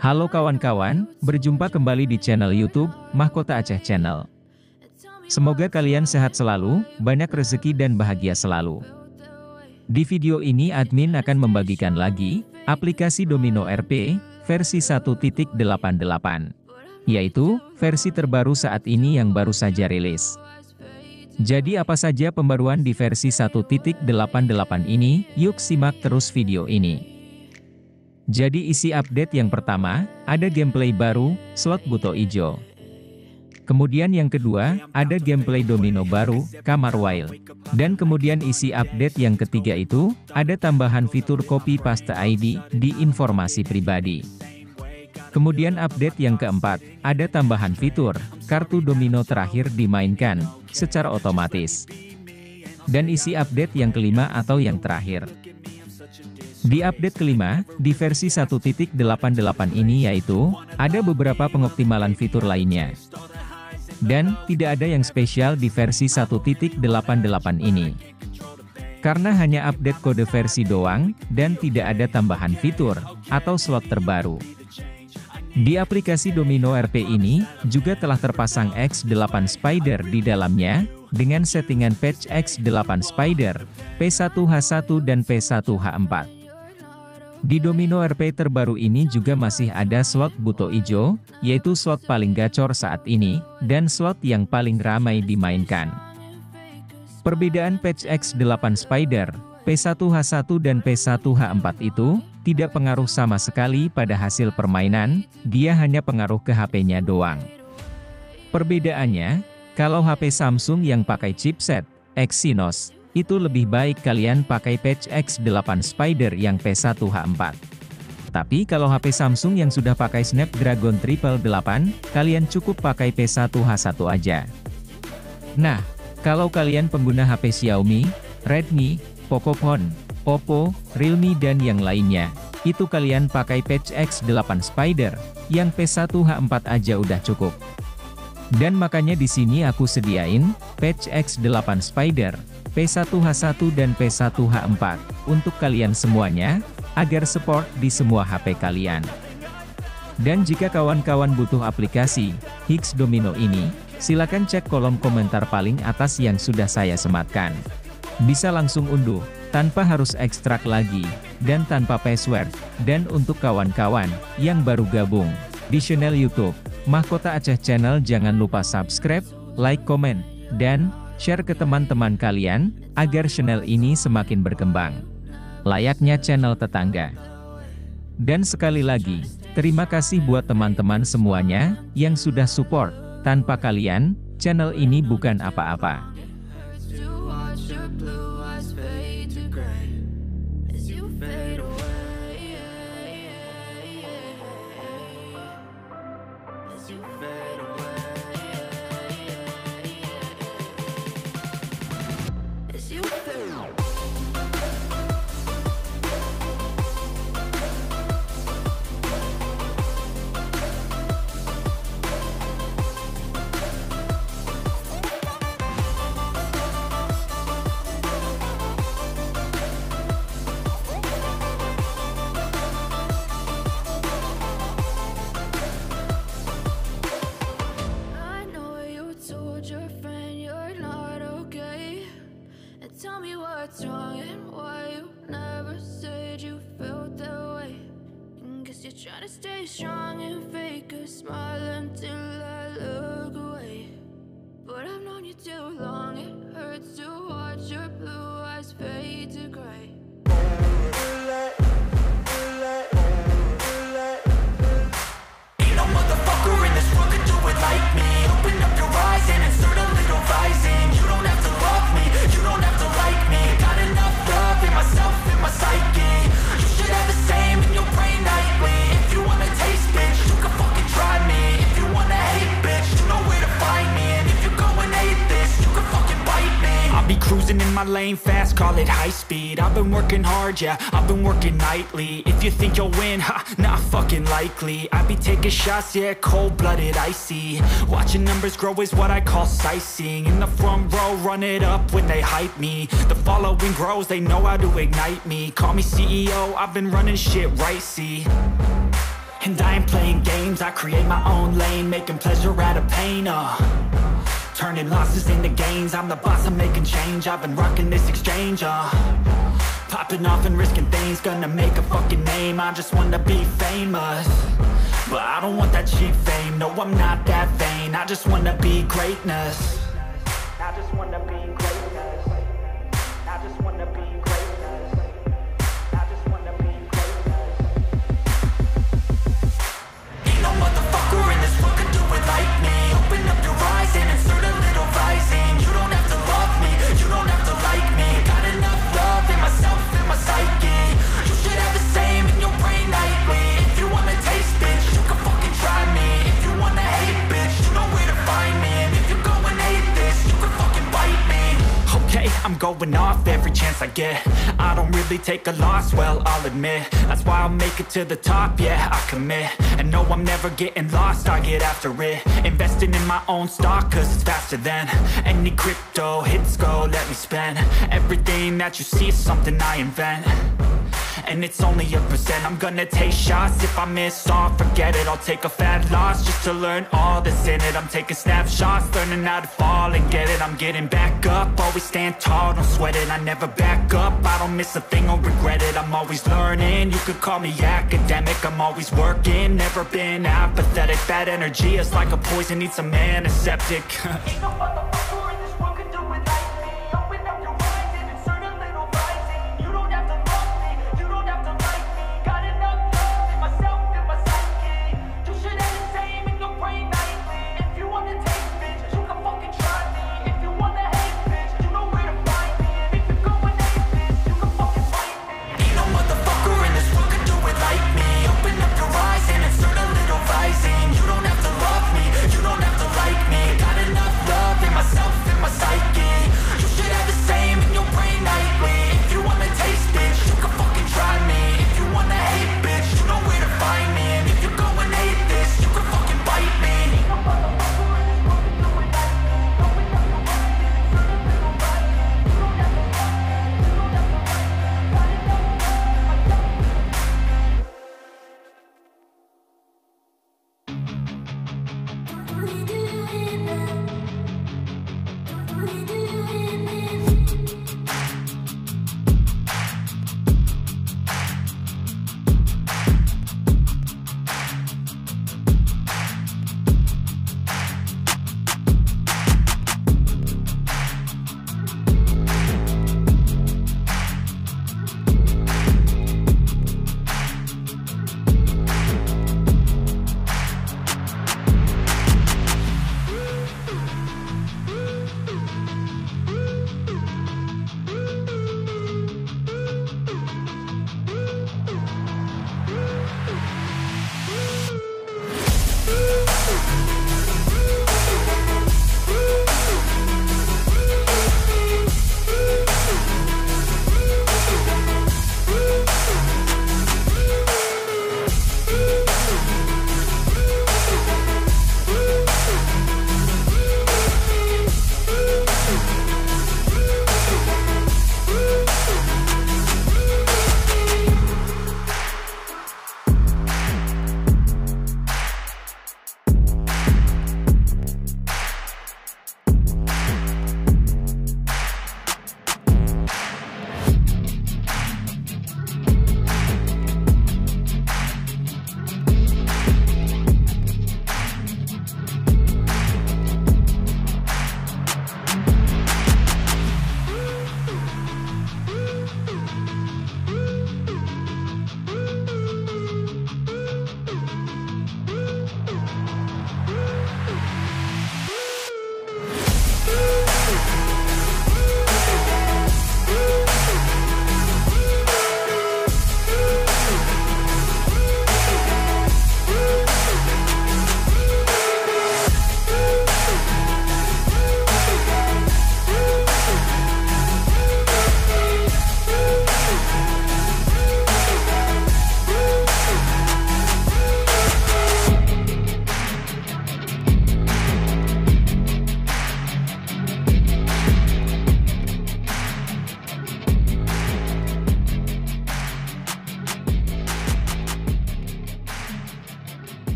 Halo kawan-kawan, berjumpa kembali di channel YouTube Mahkota Aceh Channel. Semoga kalian sehat selalu, banyak rezeki dan bahagia selalu. Di video ini admin akan membagikan lagi aplikasi Domino RP versi 1.88, yaitu versi terbaru saat ini yang baru saja rilis. Jadi apa saja pembaruan di versi 1.88 ini? Yuk simak terus video ini. Jadi isi update yang pertama, ada gameplay baru, slot buto ijo. Kemudian yang kedua, ada gameplay domino baru, Kamar Wild. Dan kemudian isi update yang ketiga itu, ada tambahan fitur copy paste ID di informasi pribadi. Kemudian update yang keempat, ada tambahan fitur, kartu domino terakhir dimainkan secara otomatis. Dan isi update yang kelima atau yang terakhir. Di update kelima, di versi 1.88 ini yaitu, ada beberapa pengoptimalan fitur lainnya. Dan, tidak ada yang spesial di versi 1.88 ini. Karena hanya update kode versi doang, dan tidak ada tambahan fitur, atau slot terbaru. Di aplikasi Domino RP ini, juga telah terpasang X8 Spider di dalamnya, dengan settingan patch X8 Spider, P1H1 dan P1H4. Di Domino RP terbaru ini juga masih ada slot buto ijo, yaitu slot paling gacor saat ini, dan slot yang paling ramai dimainkan. Perbedaan patch X8 Spider, P1H1 dan P1H4 itu, tidak pengaruh sama sekali pada hasil permainan, dia hanya pengaruh ke HP-nya doang. Perbedaannya, kalau HP Samsung yang pakai chipset Exynos, itu lebih baik kalian pakai patch X8 Spider yang P1H4. Tapi kalau HP Samsung yang sudah pakai Snapdragon 888, kalian cukup pakai P1H1 aja. Nah, kalau kalian pengguna HP Xiaomi, Redmi, Pocophone, Oppo, Realme dan yang lainnya, itu kalian pakai patch X8 Spider, yang P1H4 aja udah cukup. Dan makanya di sini aku sediain patch X8 Spider, P1H1 dan P1H4 untuk kalian semuanya, agar support di semua HP kalian. Dan jika kawan-kawan butuh aplikasi Higgs Domino ini, silakan cek kolom komentar paling atas yang sudah saya sematkan. Bisa langsung unduh, tanpa harus ekstrak lagi, dan tanpa password. Dan untuk kawan-kawan yang baru gabung di channel YouTube Mahkota Aceh Channel, jangan lupa subscribe, like, komen, dan share ke teman-teman kalian, agar channel ini semakin berkembang. Layaknya channel tetangga. Dan sekali lagi, terima kasih buat teman-teman semuanya, yang sudah support. Tanpa kalian, channel ini bukan apa-apa. Tell me what's wrong and why you never said you felt that way. Guess you're trying to stay strong and fake a smile until I look away. But I've known you too long, it hurts to watch your blue eyes fade to gray. Ain't no motherfucker in this world could do it like me. Open up your eyes and insert a little rising. You don't have to love me, you don't have to like me. Got enough love in myself, in my psyche. You should have the same in your brain nightly. If you wanna taste, bitch, you can fucking try me. If you wanna hate, bitch, you know where to find me. And if you go and hate this, you can fucking bite me. I'll be cruising in my lane fast, call it high speed. I've been working hard, yeah, I've been working nightly. If you think you'll win, ha, not fucking likely. I be taking shots, yeah, cold-blooded, icy. Watching numbers grow is what I call sightseeing. In the front row, run it up when they hype me. The following grows, they know how to ignite me. Call me CEO, I've been running shit right, see. And I ain't playing games, I create my own lane, making pleasure out of pain, turning losses into gains. I'm the boss, I'm making change, I've been rocking this exchange, popping off and risking things, gonna make a fucking name. I just wanna be famous, but I don't want that cheap fame. No, I'm not that vain, I just wanna be greatness. I just wanna be greatness. I just wanna be greatness. I just wanna be greatness. Ain't no motherfucker in this world can do it like me. Open up your eyes and insert a little rising. You don't have to love me, you don't have to like me. Got enough love in myself and my psyche. You should have the same in your brain nightly. If you wanna taste, bitch, you can fucking try me. If you wanna hate, bitch, you know where to find me. And if you go and hate this, you can fucking bite me. Okay, I'm going off every chance I get. I don't really take a loss, well, I'll admit. That's why I'll make it to the top, yeah, I commit. And no, I'm never getting lost, I get after it. Investing in my own stock, cause it's faster than any crypto hits go, let me spend. Everything that you see is something I invent, and it's only a percent. I'm gonna take shots, if I miss all, forget it. I'll take a fat loss just to learn all that's in it. I'm taking snapshots, learning how to fall and get it. I'm getting back up, always stand tall, don't sweat it. I never back up, I don't miss a thing or regret it. I'm always learning, you could call me academic. I'm always working, never been apathetic. That energy is like a poison, needs some antiseptic. Ain't no